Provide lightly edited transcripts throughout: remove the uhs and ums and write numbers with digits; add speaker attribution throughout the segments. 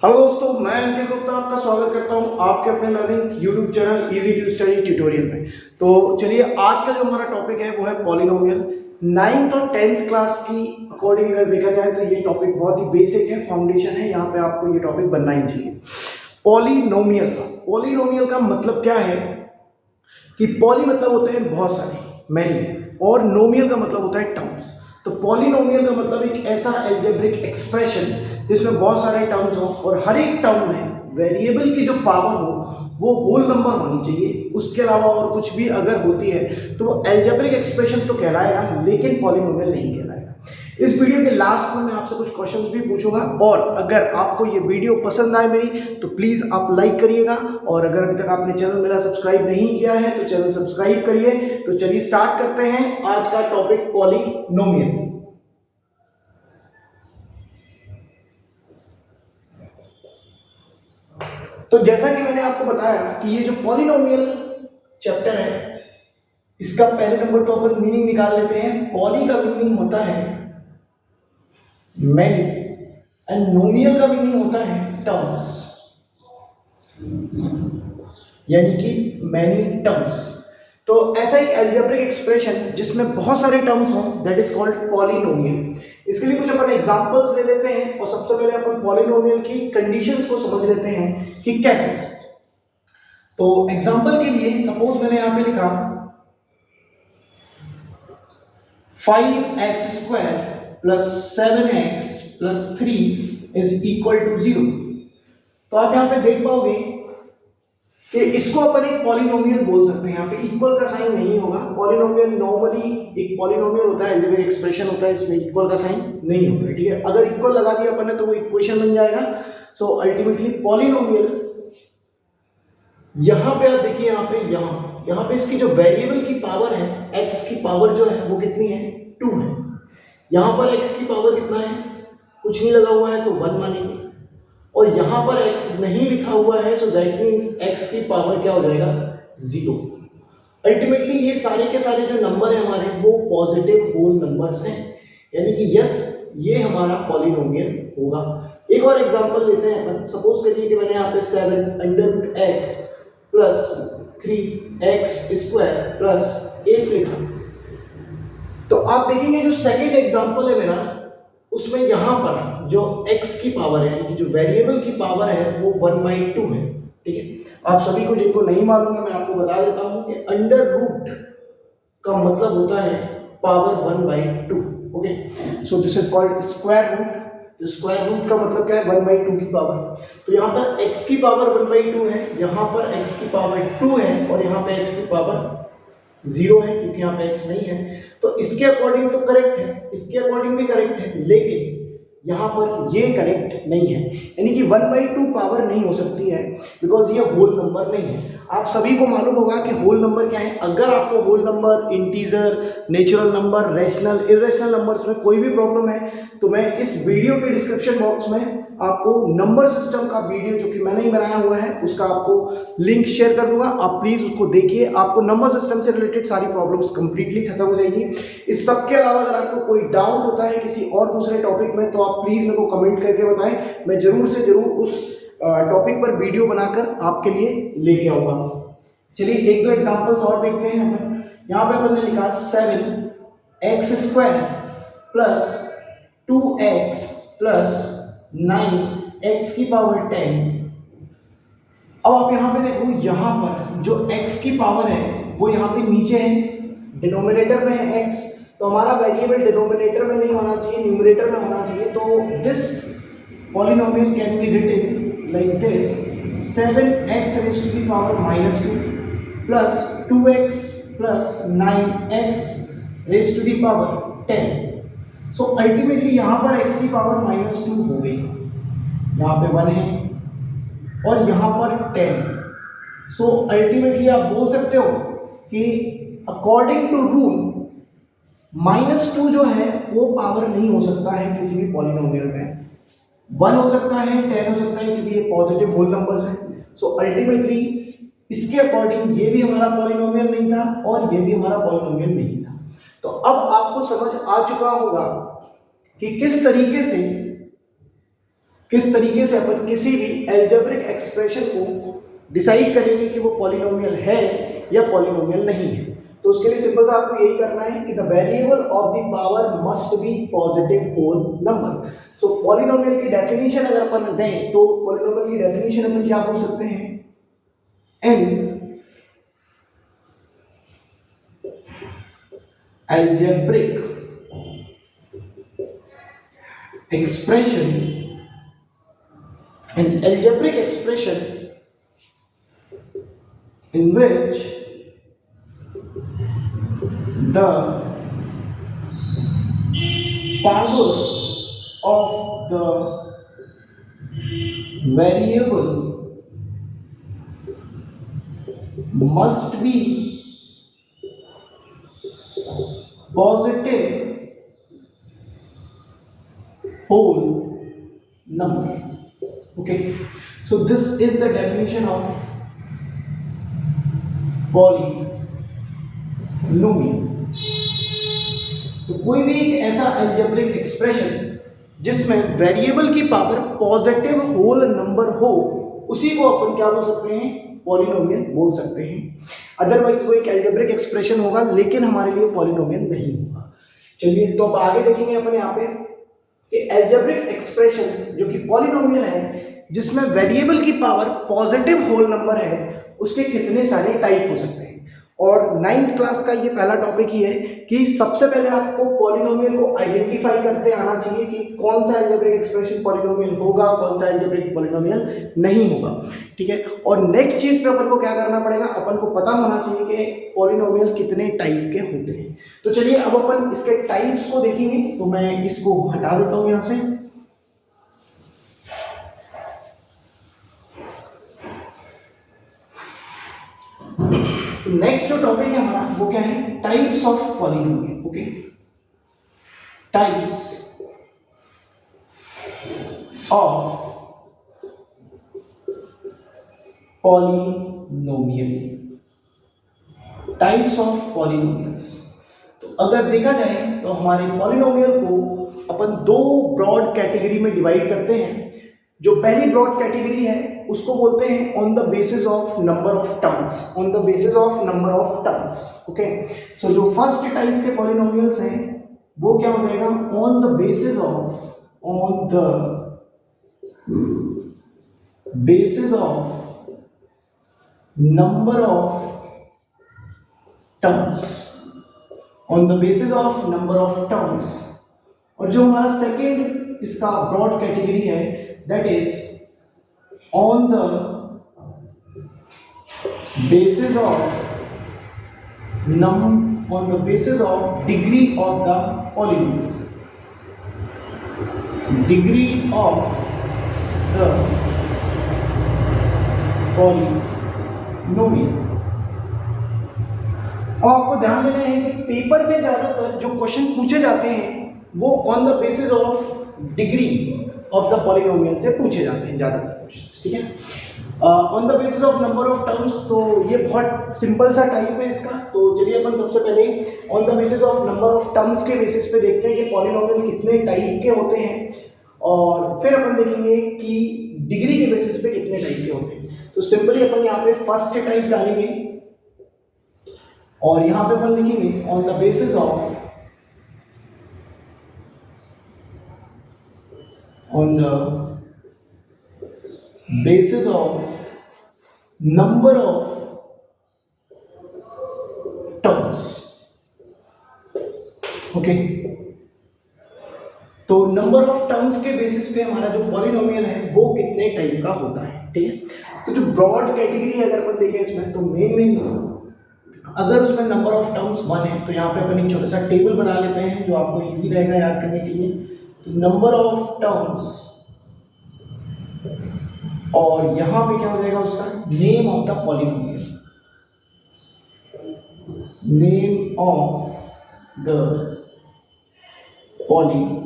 Speaker 1: Hello दोस्तों, मैं अंकित गुप्ता आपका स्वागत करता हूं आपके अपने learning YouTube channel easy to study tutorial में। तो चलिए, आज का जो हमारा टॉपिक है वो है पॉलिनोमियल। 9th और 10th क्लास की अकॉर्डिंग अगर देखा जाए तो ये टॉपिक बहुत ही बेसिक है, फाउंडेशन है, यहाँ पे आपको ये टॉपिक बनना ही चाहिए। पॉलिनोमियल का मतलब क्या है कि पॉली मतलब होते हैं बहुत सारे, मैनी, और नोमियल का मतलब होता है टर्म्स। तो पॉलिनोमियल का मतलब एक ऐसा एल्जेब्रिक एक्सप्रेशन जिसमें बहुत सारे टर्म्स हो और हर एक टर्म में वेरिएबल की जो पावर हो वो होल नंबर होनी चाहिए। उसके अलावा और कुछ भी अगर होती है तो वो एल्जेब्रिक एक्सप्रेशन तो कहलाएगा, लेकिन पॉलिनोमियल नहीं कहलाएगा। इस वीडियो के लास्ट में मैं आपसे कुछ क्वेश्चंस भी पूछूंगा, और अगर आपको ये वीडियो पसंद आए मेरी तो प्लीज आप लाइक करिएगा, और अगर अभी तक आपने चैनल मेरा सब्सक्राइब नहीं किया है तो चैनल सब्सक्राइब करिए। तो चलिए स्टार्ट करते हैं आज का टॉपिक पॉलिनोमियल। तो जैसा कि मैंने आपको बताया कि ये जो पॉलिनोमियल चैप्टर है, इसका पहले नंबर तो अपन मीनिंग निकाल लेते हैं। पॉली का मीनिंग होता है मैनी, एंड नोमियल का मीनिंग होता है टर्म्स, यानी कि मैनी टर्म्स। तो ऐसा एक अलजेब्रिक एक्सप्रेशन जिसमें बहुत सारे टर्म्स हों, दैट इज कॉल्ड पॉलिनोमियल। इसके लिए कुछ अपन एग्जांपल्स ले लेते हैं, और सबसे पहले अपन पॉलिनोमियल की कंडीशंस को समझ लेते हैं कि कैसे। तो एग्जांपल के लिए सपोज मैंने यहां पे लिखा 5x² plus 7x plus 3 is equal to 0। तो आप यहां पे देख पाओगे कि इसको अपन एक पॉलिनोमियल बोल सकते हैं। यहाँ पे इक्वल का साइन नहीं होगा। पॉलिनोमियल नॉर्मली एक पॉलिनोमियल होता है, अलजेब्रिक एक्सप्रेशन होता है, इसमें इक्वल का साइन नहीं होता है, ठीक है। अगर इक्वल लगा दिया अपन ने तो वो इक्वेशन बन जाएगा। सो अल्टीमेटली पॉलिनोमियल, यहाँ पे आप देखिए, यहाँ पे इसकी जो वेरिएबल की पावर है, x की पावर जो है वो कितनी है, 2 है। यहाँ पर x की पावर कितना है, कुछ नहीं लगा हुआ है तो 1 मानेंगे, और यहां पर x नहीं लिखा हुआ है, सो दैट मींस x की पावर क्या हो जाएगा, 0। अल्टीमेटली ये सारे के सारे जो नंबर है हमारे वो पॉजिटिव होल नंबर्स हैं, यानी कि यस, ये हमारा पॉलिनोमियल होगा। एक और एग्जांपल लेते हैं अपन। सपोज करिए कि मैंने यहाँ पे 7√x प्लस 3x² प्लस 8 लिखा। तो आप देखेंगे जो सेकेंड एग्जांपल है मेरा, उसमें यहां पर जो x की पावर है, यानी कि जो वेरिएबल की पावर है वो 1/2 है, ठीक है। आप सभी को जिनको नहीं मालूम है मैं आपको बता देता हूं कि अंडर रूट का मतलब होता है power 1/2। Okay, so this is called square root. तो स्क्वायर रूट का मतलब क्या है, 1/2 की पावर। तो यहाँ पर x की पावर 1/2 है, यहाँ पर x की पावर 2 है, और यहाँ पे x की पावर 0 है, क्योंकि यहाँ पे x नहीं है। तो इसके अकॉर्डिंग तो करेक्ट है, इसके अकॉर्डिंग भी करेक्ट है, लेकिन यहाँ पर ये करेक्ट नहीं है, यानी कि 1/2 पावर नहीं हो सकती है, बिकॉज ये होल नंबर नहीं है। आप सभी को मालूम होगा कि होल नंबर क्या है। अगर आपको whole number, integer, natural number, rational, irrational numbers में कोई भी प्रॉब्लम है तो मैं इस वीडियो के डिस्क्रिप्शन बॉक्स में आपको नंबर सिस्टम का वीडियो जो कि मैंने ही बनाया हुआ है उसका आपको लिंक शेयर कर दूंगा। आप प्लीज उसको देखिए, आपको नंबर सिस्टम से रिलेटेड सारी प्रॉब्लम्स कंप्लीटली खत्म हो जाएगी। इस सब के अलावा अगर आपको कोई डाउट होता है किसी और दूसरे टॉपिक में तो आप प्लीज मेरे को कमेंट करके बताएं, मैं जरूर से जरूर उस टॉपिक पर वीडियो बनाकर आपके लिए लेके आऊंगा। चलिए एक दो एग्जांपल्स और देखते हैं हम। यहाँ पे हमने लिखा 7x² plus 2x plus 9x की पावर 10। अब आप यहाँ पे देखो, यहाँ पर जो x की पावर है वो यहाँ पे नीचे है, डिनोमिनेटर में है x, तो हमारा वेरिएबल डिनोमिनेटर में नहीं होना चाहिए, न्यूमरेटर में होना चाहिए। तो this polynomial can be written like this, 7x raise to the power -2 plus 2x plus 9x raise to the power 10। So ultimately यहाँ पर x की पावर -2 हो गई, यहाँ पे 1 है और यहाँ पर 10। सो अल्टीमेटली आप बोल सकते हो कि अकॉर्डिंग टू रूल -2 जो है वो पावर नहीं हो सकता है किसी भी पॉलिनोमियल में। 1 हो सकता है, 10 हो सकता है, क्योंकि ये पॉजिटिव होल नंबर्स हैं। सो अल्टीमेटली इसके अकॉर्डिंग ये भी हमारा पॉलिनोमियल नहीं था और ये भी हमारा पॉलिनोमियल नहीं था। तो अब आपको समझ आ चुका होगा कि किस तरीके से किस तरीके से अपन किसी भी एल्जेब्रिक एक्सप्रेशन को डिसाइड करेंगे कि वो पॉलिनोमियल है या पॉलिनोमियल नहीं है। तो उसके लिए सिंपल सा आपको यही करना है कि the variable of the power must be positive whole number. So polynomial की डेफिनेशन अगर अपन दें तो पॉलिनोमियल की डेफिनेशन अपन क्या बोल सकते हैं, N algebraic expression, an algebraic expression in which the power of the variable must be positive whole number. Okay, so this is the definition of polynomial. तो कोई भी एक ऐसा अलजेब्रिक एक्सप्रेशन जिसमें वेरिएबल की पावर पॉजिटिव होल नंबर हो, उसी को अपन क्या बोल सकते हैं, पॉलिनोमियल बोल सकते हैं। अदरवाइज वो एक अलजेब्रिक एक्सप्रेशन होगा लेकिन हमारे लिए पॉलिनोमियल नहीं होगा। चलिए तो अब आगे देखेंगे अपन यहाँ पे कि अलजेब्रिक एक्सप्रेशन जो कि पॉलिनोमियल है जिसमें वेरिएबल की पावर पॉजिटिव होल नंबर है, उसके कितने सारे टाइप हो सकते हैं। और 9th क्लास का ये पहला टॉपिक ही है कि सबसे पहले आपको पॉलिनोमियल को आइडेंटिफाई करते आना चाहिए कि कौन सा अलजेब्रिक एक्सप्रेशन पॉलिनोमियल होगा, कौन सा अलजेब्रिक पॉलिनोमियल नहीं होगा, ठीक है। और नेक्स्ट चीज पे अपन को क्या करना पड़ेगा, अपन को पता होना चाहिए कि पॉलिनोमियल कितने टाइप के होते हैं। तो चलिए अब अपन इसके टाइप्स को देखेंगे। तो मैं इसको हटा देता हूं यहां से। नेक्स्ट जो टॉपिक है हमारा वो क्या है, types of polynomial. Okay, types of polynomial, types of polynomials. तो अगर देखा जाए तो हमारे पॉलिनोमियल को अपन दो ब्रॉड कैटेगरी में डिवाइड करते हैं। जो पहली ब्रॉड कैटेगरी है उसको बोलते हैं on the basis of number of terms, on the basis of number of terms. Okay, so जो फर्स्ट टाइप के पॉलिनोमियल्स हैं वो क्या हो जाएगा, on the basis of, on the basis of number of terms, on the basis of number of terms। और जो हमारा सेकेंड इसका ब्रॉड कैटेगरी है that is on the basis of on the basis of degree of the polynomial, degree of the polynomial. और आपको ध्यान देना है कि पेपर में ज्यादातर जो क्वेश्चन पूछे जाते हैं वो on the basis of degree of the polynomial से पूछे जाते हैं ज्यादातर क्वेश्चंस, ठीक है। On the basis of number of terms, तो ये बहुत सिंपल सा टाइप है इसका। तो चलिए अपन सबसे पहले on the basis of number of terms के बेसिस पे देखते हैं कि पॉलिनोमियल कितने टाइप के होते हैं, और फिर अपन देखेंगे कि डिग्री के बेसिस पे कितने टाइप के होते हैं। तो सिंपली अपन यहाँ पे फर्स्ट टाइप डालेंगे और यहाँ पे अपन लिखेंगे on the basis of, on the basis of number of terms. Okay, तो नंबर ऑफ टर्म्स के बेसिस पे हमारा जो पॉलिनोमियल है वो कितने टाइप का होता है, ठीक है। तो जो ब्रॉड कैटेगरी है अगर अपन देखें इसमें, तो मेन अगर उसमें नंबर ऑफ टर्म्स 1 है तो यहाँ पे अपन एक छोटा सा टेबल बना लेते हैं जो आपको इजी रहेगा याद करने के लिए। तो नंबर ऑफ टर्म्स, और यहाँ पे क्या हो जाएगा उसका name of the polynomial, name of the polynomial,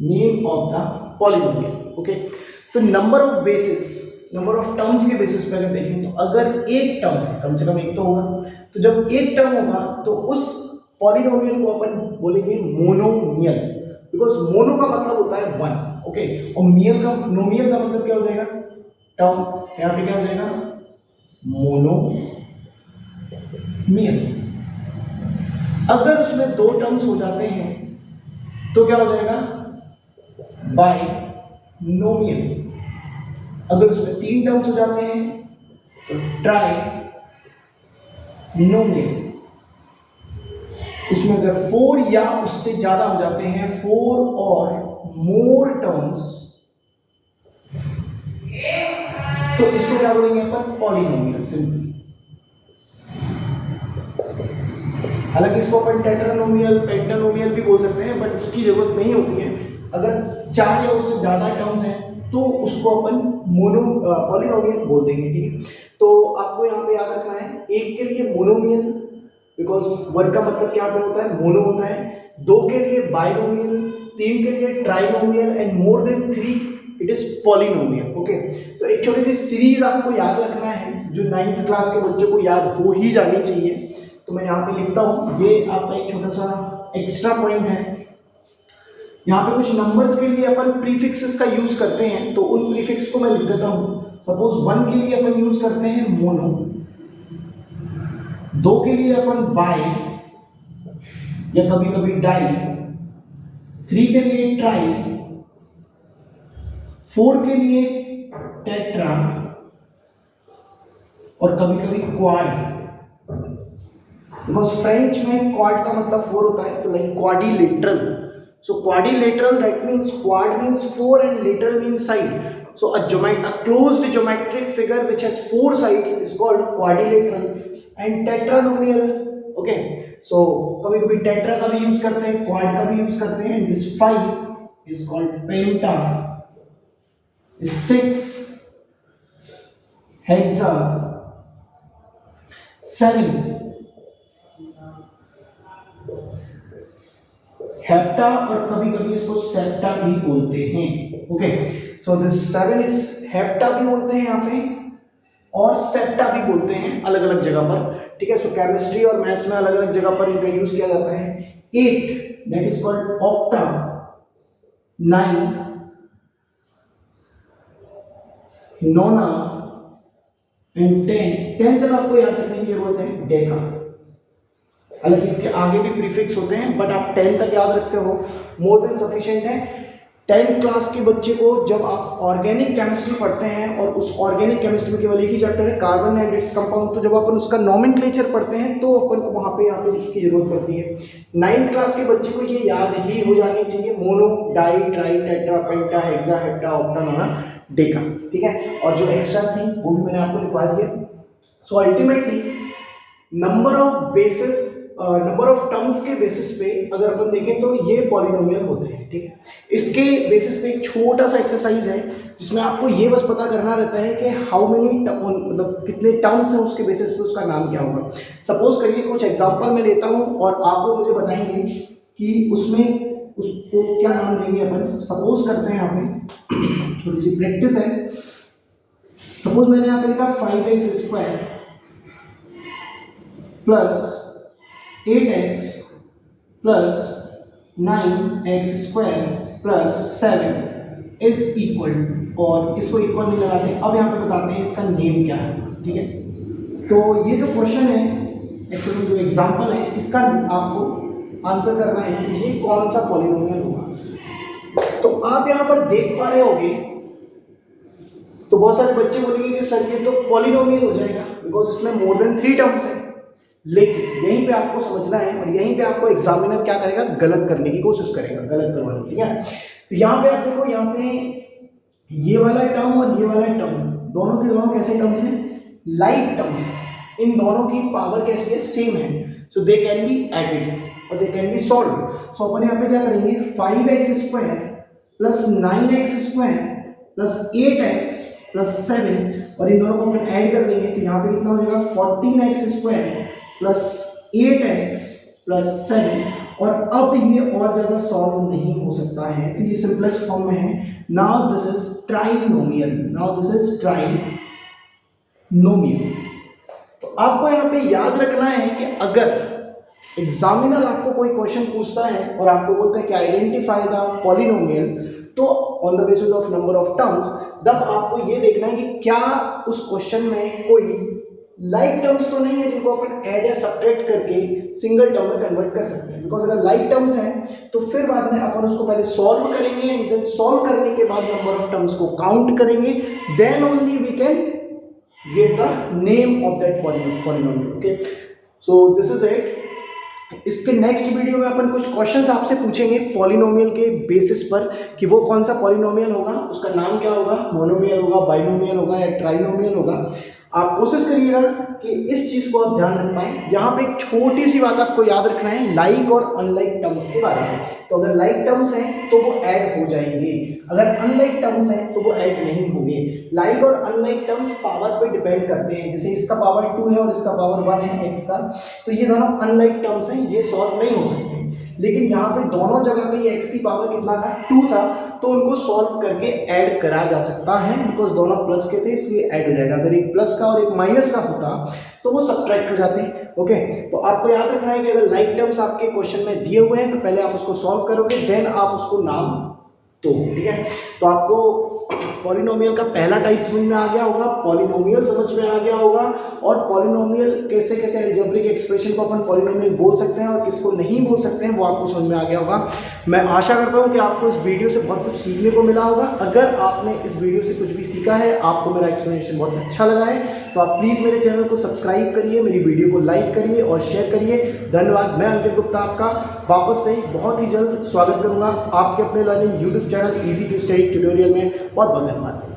Speaker 1: name of the polynomial. Okay, तो number of basis, number of terms के बेसिस पे अगर देखें तो अगर एक टर्म है, कम से कम एक तो होगा, तो जब एक टर्म होगा तो उस पॉलिनोमियल को अपन बोलेंगे मोनोमियल। बिकॉज मोनो का मतलब होता है वन, ओके, और मियल का नोमियल का मतलब क्या हो जाएगा, टर्म, यहाँ पे क्या हो जाएगा, मोनो मियल। अगर उसमें दो टर्म्स हो जाते हैं तो क्या हो जाएगा, बाय नोमियल। अगर उसमें तीन टर्म्स हो जाते हैं तो ट्राई नोमियल। उसमें अगर 4 या उससे ज्यादा हो जाते हैं, 4 और मोर टर्म्स, तो इसको क्या बोलेंगे अपन, पॉलिनोमियल सिंपली। हालांकि इसको अपन टेट्रानोमियल, पेंटानोमियल भी बोल सकते हैं, बट उसकी जरूरत नहीं होती है। अगर 4 या उससे ज्यादा टर्म्स हैं तो उसको अपन पॉलिनोमियल बोल देंगे, ठीक है। तो आपको यहाँ पे याद रखना है, एक के लिए मोनोमियल, बिकॉज वन का मतलब क्या पे होता है, मोनो होता है, दो के लिए बाइनोमियल, तीन के लिए trinomial, and more than 3 it is polynomial, okay. तो एक छोटी सी सीरीज आपको याद रखना है जो 9th क्लास के बच्चों को याद हो ही जानी चाहिए। तो मैं यहाँ पे लिखता हूँ, ये आपका एक छोटा सा एक्स्ट्रा पॉइंट है। यहाँ पे कुछ नंबर्स के लिए अपन प्रीफिक्सेस का यूज करते हैं, तो उन प्रीफिक्स को मैं लिख देता हूँ। सपोज 1 के लिए अपन यूज करते हैं मोनो, 2 के लिए अपन बाई या कभी कभी डाई, 3 के लिए ट्राई, 4 के लिए टेट्रा, और कभी कभी क्वाड। बिकॉज फ्रेंच में क्वाड का मतलब 4 होता है, तो like quadrilateral. So quadrilateral, that means quad means 4 and lateral means side. So a closed geometric figure which has 4 sides is called quadrilateral. And tetranomial, okay, so कभी कभी tetra का भी यूज करते हैं, क्वाड का भी यूज करते हैं, and this 5 is called penta, 6 hexa, 7 hepta, और कभी कभी इसको सेप्टा भी बोलते हैं, okay. So this 7 is hepta भी बोलते हैं यहाँ पे, और सेप्टा भी बोलते हैं अलग अलग जगह पर, ठीक है। सो केमिस्ट्री और मैथ्स में अलग अलग जगह पर इनका यूज किया जाता है। 8 that is called octa, 9 nona, and 10 तक आपको याद रखने की जरूरत है, डेका। हालांकि इसके आगे भी प्रीफिक्स होते हैं, बट आप 10 तक याद रखते हो, मोर देन सफिशिएंट है। 10th क्लास के बच्चे को जब आप ऑर्गेनिक केमिस्ट्री पढ़ते हैं, और उस ऑर्गेनिक केमिस्ट्री में केवल एक ही चैप्टर है, कार्बन एंड इट्स कंपाउंड, तो जब अपन उसका नॉमेनक्लेचर पढ़ते हैं तो अपन को वहाँ पे यहाँ पे इसकी जरूरत पड़ती है। 9th क्लास के बच्चे को ये याद ही हो जानी चाहिए, मोनो, डाई, ट्राई, टेट्रा, पेंटा, हेक्सा, हेप्टा, ऑक्टा, नोना, डेका, ठीक है। और जो एक्स्ट्रा थी वो भी मैंने आपको लिखवा दिया। So ultimately number of terms के बेसिस पे अगर अपन देखें तो ये पॉलिनोमियल होते हैं, ठीक है। इसके बेसिस पे एक छोटा सा एक्सरसाइज है जिसमें आपको ये बस पता करना रहता है कि हाउ मेनी मतलब कितने टर्म्स हैं, उसके बेसिस पे उसका नाम क्या होगा। सपोज करिए कुछ एग्जांपल मैं लेता हूँ और आप लोग मुझे बताएंगे कि उसमें उसको क्या नाम देंगे अपन। सपोज करते हैं यहाँ पे छोटी सी प्रैक्टिस है। सपोज मैंने यहाँ पे लिखा 5x² plus 8x plus 9x² plus 7 is equal, और इसको इक्वल नहीं लगाते। अब यहाँ पे बताते हैं इसका नेम क्या है, ठीक है। तो ये जो क्वेश्चन है, एक्चुअली जो एग्जांपल है, इसका आपको आंसर करना है कि ये कौन सा पॉलिनोमियल होगा। तो आप यहाँ पर देख पा रहे होगे, तो बहुत सारे बच्चे बोलेंगे कि सर ये तो पॉलिनोमियल हो जाएगा बिकॉज इसमें मोर देन 3 टर्म्स है। लेकिन यहीं पे आपको समझना है, और यहीं पे आपको एग्जामिनर क्या करेगा, गलत करने की कोशिश करेगा, गलत करवाने की, ठीक है। तो यहाँ पे आप देखो, यहाँ पे ये वाला टर्म और ये वाला टर्म दोनों के दोनों कैसे टर्म्स हैं, लाइक टर्म्स। इन दोनों की पावर कैसी है, सेम है। सो दे कैन बी एडेड और दे कैन बी सॉल्व। सो अपन यहाँ पे क्या करेंगे, 5x² plus 9x² plus 8x plus 7, और इन दोनों को अपन ऐड कर देंगे तो यहाँ पे कितना हो जाएगा, 14x² प्लस 8x प्लस 7। और अब ये और ज्यादा सॉल्व नहीं हो सकता है, तो ये सिंपलेस्ट फॉर्म में है। Now this is trinomial, now this is trinomial. तो आपको यहाँ पे याद रखना है कि अगर एग्जामिनर आपको कोई क्वेश्चन पूछता है और आपको बोलता है कि आइडेंटिफाई द पॉलिनोमियल, तो on the basis of number of terms, तब आपको ये देखना है कि क्या उस क्वेश्चन में कोई लाइक टर्म्स तो नहीं है जिनको अपन ऐड या सब्ट्रैक्ट करके सिंगल टर्म में कन्वर्ट कर सकते हैं। बिकॉज अगर लाइक टर्म्स हैं तो फिर बाद में अपन उसको पहले सॉल्व करेंगे एंड देन सॉल्व करने के बाद नंबर ऑफ टर्म्स को काउंट करेंगे, then only we can get the name of that polynomial. Okay, so this is it. इसके नेक्स्ट वीडियो में अपन कुछ क्वेश्चंस आपसे पूछेंगे पॉलिनोमियल के बेसिस पर कि वो कौन सा पॉलिनोमियल होगा, उसका नाम क्या होगा, मोनोमियल होगा, बाइनोमियल होगा या ट्राइनोमियल होगा। आप कोशिश करिएगा कि इस चीज़ को आप ध्यान रख पाएं। यहाँ पे एक छोटी सी बात आपको याद रखना है लाइक और अनलाइक टर्म्स के बारे में। तो अगर लाइक टर्म्स हैं तो वो ऐड हो जाएंगे, अगर अनलाइक टर्म्स हैं तो वो ऐड नहीं होंगे। लाइक और अनलाइक टर्म्स पावर पे डिपेंड करते हैं, जैसे इसका पावर 2 है और इसका पावर 1 है x का, तो ये दोनों अनलाइक टर्म्स हैं, ये सॉल्व नहीं हो सकते। लेकिन यहाँ पे दोनों जगह पे ये x की पावर कितना था, 2 था, तो उनको सॉल्व करके ऐड करा जा सकता है। बिकॉज दोनों प्लस के थे इसलिए ऐड हो जाएगा। अगर एक प्लस का और एक माइनस का होता तो वो सब्ट्रैक्ट हो जाते हैं। ओके, तो आपको याद रखना है कि अगर लाइक टर्म्स आपके क्वेश्चन में दिए हुए हैं तो पहले आप उसको सॉल्व करोगे, देन आप उसको नाम दो। ठीक है, तो आपको पॉलिनोमियल का पहला टाइप समझ में आ गया होगा, पॉलिनोमियल समझ में आ गया होगा, और पॉलिनोमियल कैसे कैसे अलजेब्रिक एक्सप्रेशन को अपन पॉलिनोमियल बोल सकते हैं और किसको नहीं बोल सकते हैं वो आपको समझ में आ गया होगा। मैं आशा करता हूं कि आपको इस वीडियो से बहुत कुछ सीखने को मिला होगा। अगर आपने इस वीडियो से कुछ भी सीखा है, आपको मेरा एक्सप्लेनेशन बहुत अच्छा लगा है, तो आप प्लीज़ मेरे चैनल को सब्सक्राइब करिए, मेरी वीडियो को लाइक करिए और शेयर करिए। धन्यवाद। मैं अंकित गुप्ता आपका वापस से बहुत ही जल्द स्वागत करूंगा आपके अपने learning YouTube channel easy to study tutorial में। बहुत बहुत धन्यवाद।